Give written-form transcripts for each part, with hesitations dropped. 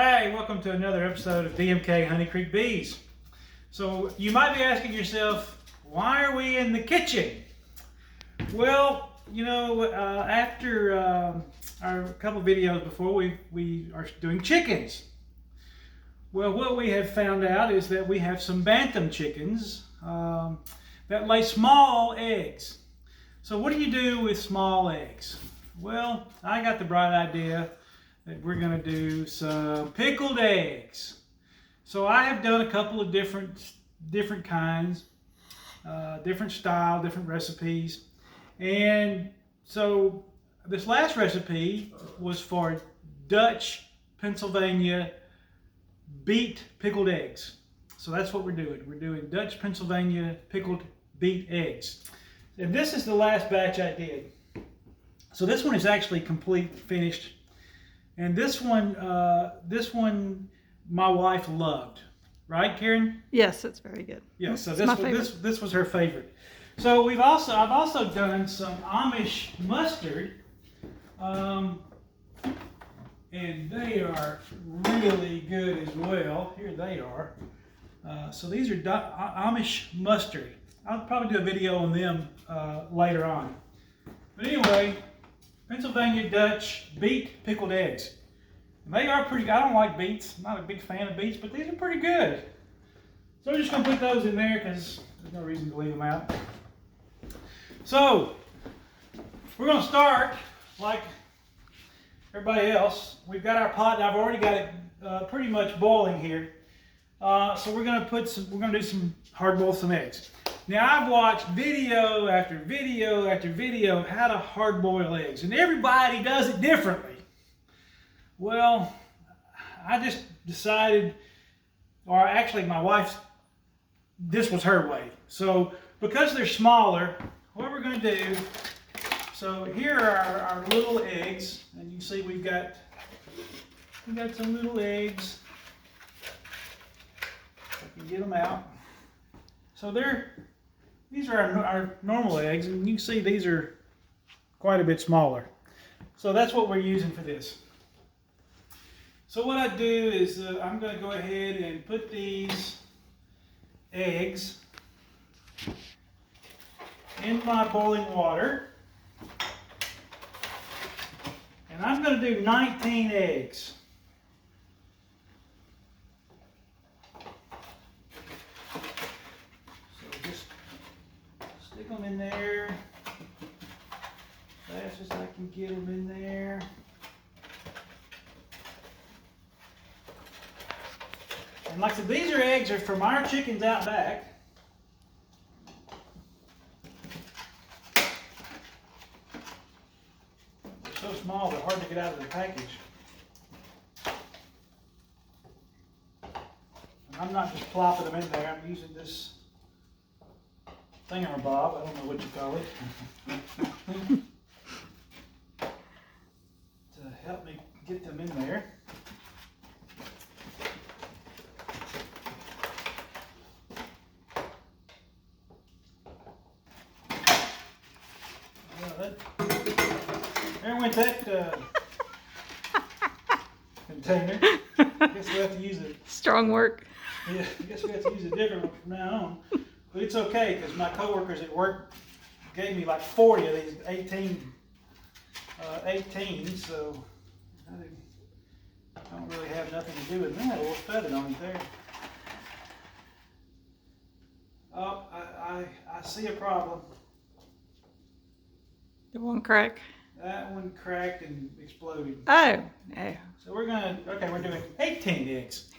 Hey, welcome to another episode of DMK Honey Creek Bees. So you might be asking yourself, why are we in the kitchen? Well, you know, after our couple videos before, we are doing chickens. Well, what we have found out is that we have some Bantam chickens that lay small eggs. So what do you do with small eggs? Well, I got the bright idea that we're going to do some pickled eggs. So I have done a couple of different kinds, different style, different recipes. And so this last recipe was for Dutch, Pennsylvania beet pickled eggs. So that's what we're doing. We're doing Dutch, Pennsylvania pickled beet eggs. And this is the last batch I did. So this one is actually complete, finished. And this one my wife loved. Right, Karen? Yes, it's very good. Yeah, so this was her favorite. So I've also done some Amish mustard. And they are really good as well. Here they are. So these are Amish mustard. I'll probably do a video on them later on. But anyway, Pennsylvania Dutch beet pickled eggs. And they are pretty good. I don't like beets. I'm not a big fan of beets, but these are pretty good. So we're just going to put those in there because there's no reason to leave them out. So we're going to start like everybody else. We've got our pot. I've already got it pretty much boiling here. So we're going to do some hard boil some eggs. Now I've watched video after video after video of how to hard boil eggs, and everybody does it differently. Well, I just decided, or actually my wife's, this was her way. So because they're smaller, what we're going to do, so here are our little eggs, and you see we got some little eggs. I can get them out. So these are our normal eggs, and you can see these are quite a bit smaller. So that's what we're using for this. So what I do is I'm going to go ahead and put these eggs in my boiling water. And I'm going to do 19 eggs. So just stick them in there fast as I can get them in there. And like I said, these eggs are from our chickens out back. They're so small they're hard to get out of the package. And I'm not just plopping them in there, I'm using this thingamabob, I don't know what you call it, to help me get them in there. There went that container. I guess we have to use it. Strong work. Yeah, I guess we have to use a different one from now on. But it's okay because my coworkers at work gave me like 40 of these 18, so I don't really have nothing to do with that. A little feather on it there. Oh, I see a problem. It won't crack. That one cracked and exploded. Oh, no. So we're doing 18 eggs.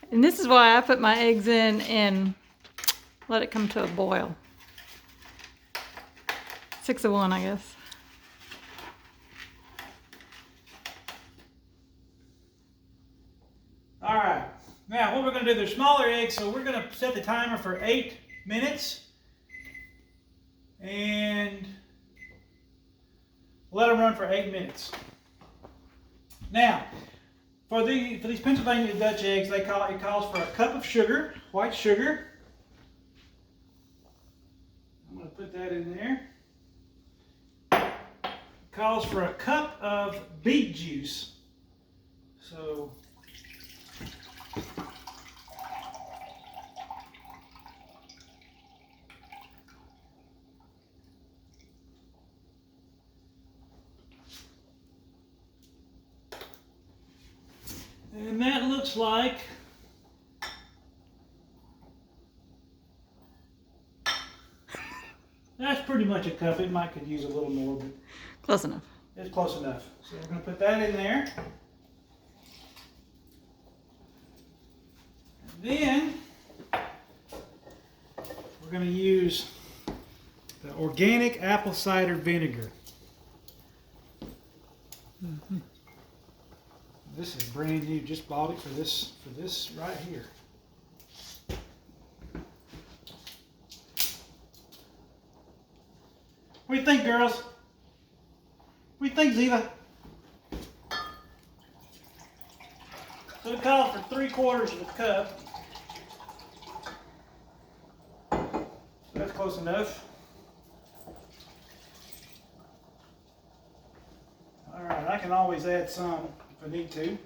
And this is why I put my eggs in and let it come to a boil. 6 of 1, I guess. All right. Now what we're going to do, they're smaller eggs, so we're going to set the timer for 8 minutes. And let them run for 8 minutes. Now, for these Pennsylvania Dutch eggs, it calls for a cup of sugar, white sugar. I'm going to put that in there. Calls for a cup of beet juice. So and that looks like that's pretty much a cup. It might could use a little more, but Close enough. it's close enough. So we're going to put that in there. And then we're going to use the organic apple cider vinegar. Mm-hmm. This is brand new. Just bought it for this right here. What do you think, girls? What do you think, Ziva? So it calls for 3/4 of a cup. So that's close enough. All right, I can always add some if I need to.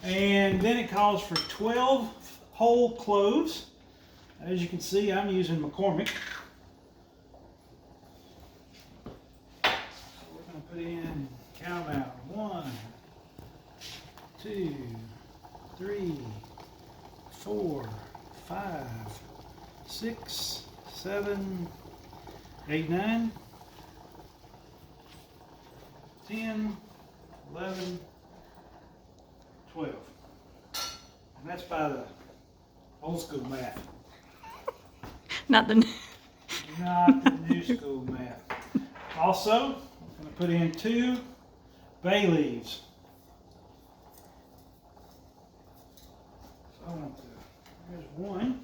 And then it calls for 12 whole cloves. As you can see, I'm using McCormick. Put in, count them out. 1, 2, 3, 4, 5, 6, 7, 8, 9, 10, 11, 12. And that's by the old school math. Not the. Not the new school math. Also, I'm going to put in 2 bay leaves. So I want to, there's 1.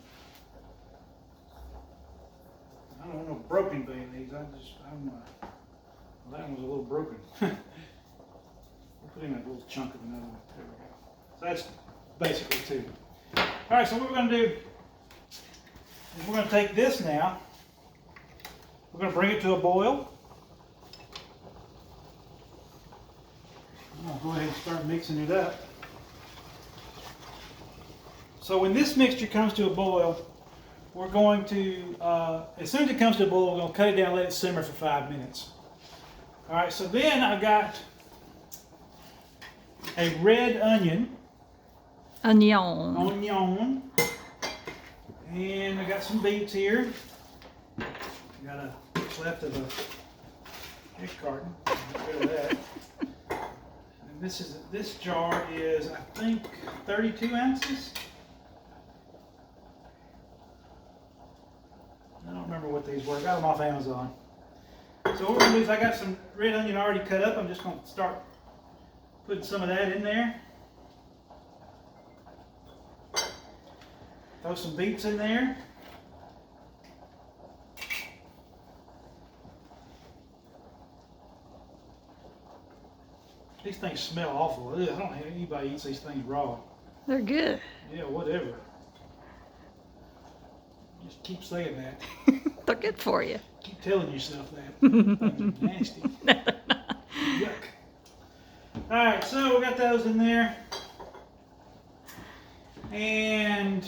I don't want no broken bay leaves. Well, that one's a little broken. We'll put in a little chunk of another one. There we go. So that's basically 2. All right, so what we're going to do is we're going to take this now. We're going to bring it to a boil. I'll go ahead and start mixing it up. So when this mixture comes to a boil, we're going to, as soon as it comes to a boil, we're going to cut it down and let it simmer for 5 minutes. All right, so then I've got a red onion. Onion. And I got some beets here. Got what's left of a egg carton. Get rid of that. This jar is, I think, 32 ounces. I don't remember what these were. I got them off Amazon. So what we're going to do is I got some red onion already cut up. I'm just going to start putting some of that in there. Throw some beets in there. These things smell awful. Ugh, I don't think anybody eats these things raw. They're good. Yeah, whatever. Just keep saying that. They're good for you. Keep telling yourself that. Things are nasty. Yuck. Alright, so we got those in there. And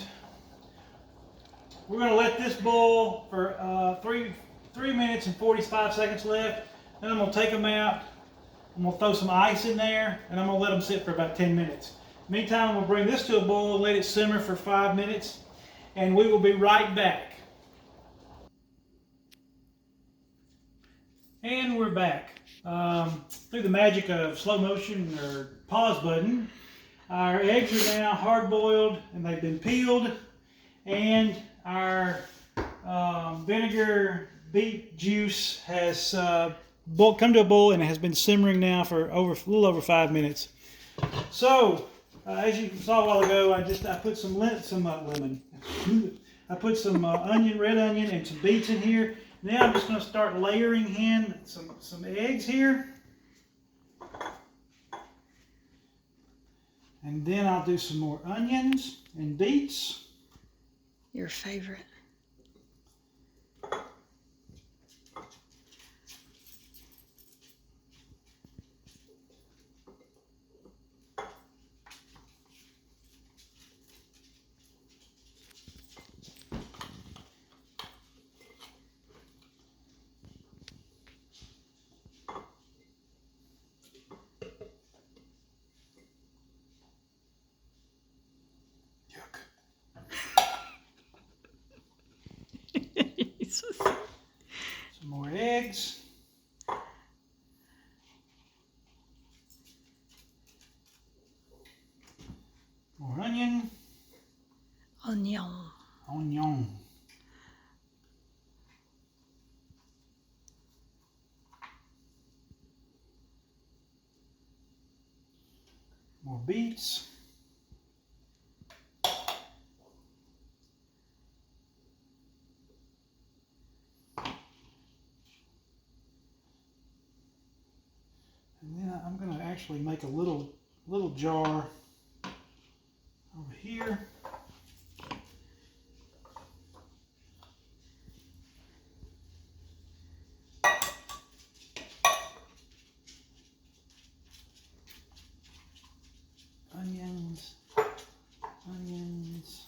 we're going to let this boil for 3 minutes and 45 seconds left. Then I'm going to take them out. I'm going to throw some ice in there, and I'm going to let them sit for about 10 minutes. Meantime, I'm going to bring this to a boil, let it simmer for 5 minutes, and we will be right back. And we're back. Through the magic of slow motion or pause button, our eggs are now hard boiled and they've been peeled, and our vinegar beet juice has come to a boil and it has been simmering now for a little over 5 minutes. So, as you saw a while ago, I put some lemon. I put some red onion, and some beets in here. Now I'm just going to start layering in some eggs here. And then I'll do some more onions and beets. Your favorite. So silly. Some more eggs. More onion. Onion. Onion. More beets. And then I'm going to actually make a little jar over here. Onions, onions.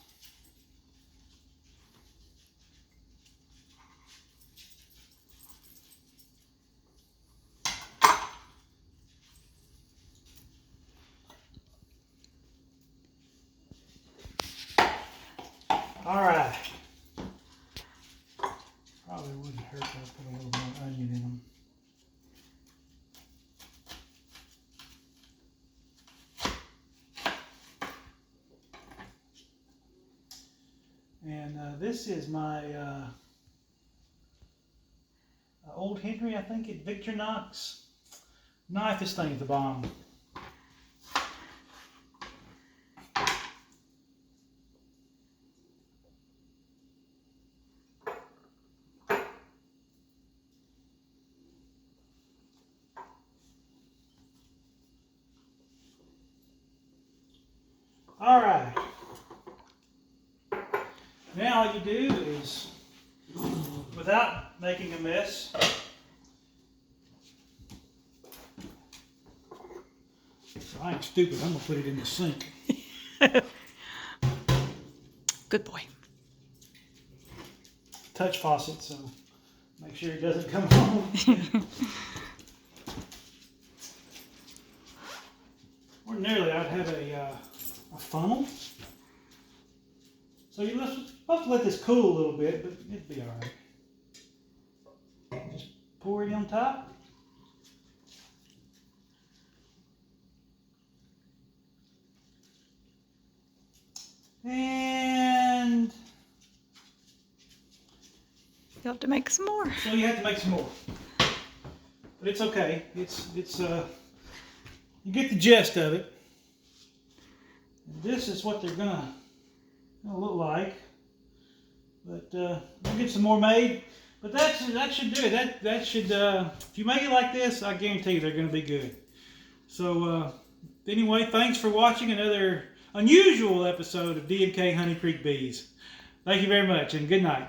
All right. Probably wouldn't hurt to put a little more onion in them. And this is my Old Henry, I think, at Victorinox knife. This thing's the bomb. All right. Now all you do is, without making a mess, I ain't stupid, I'm gonna put it in the sink. Good boy. Touch faucet, so make sure it doesn't come home. Ordinarily, I'd have a funnel. So you're supposed to let this cool a little bit, but it'd be all right. Just pour it on top. And You'll have to make some more. so you have to make some more. But it's okay. It's you get the gist of it. And this is what they're gonna look like. But we'll get some more made. But that should do it. That should if you make it like this, I guarantee you they're gonna be good. So anyway, thanks for watching another unusual episode of D&K Honey Creek Bees. Thank you very much and good night.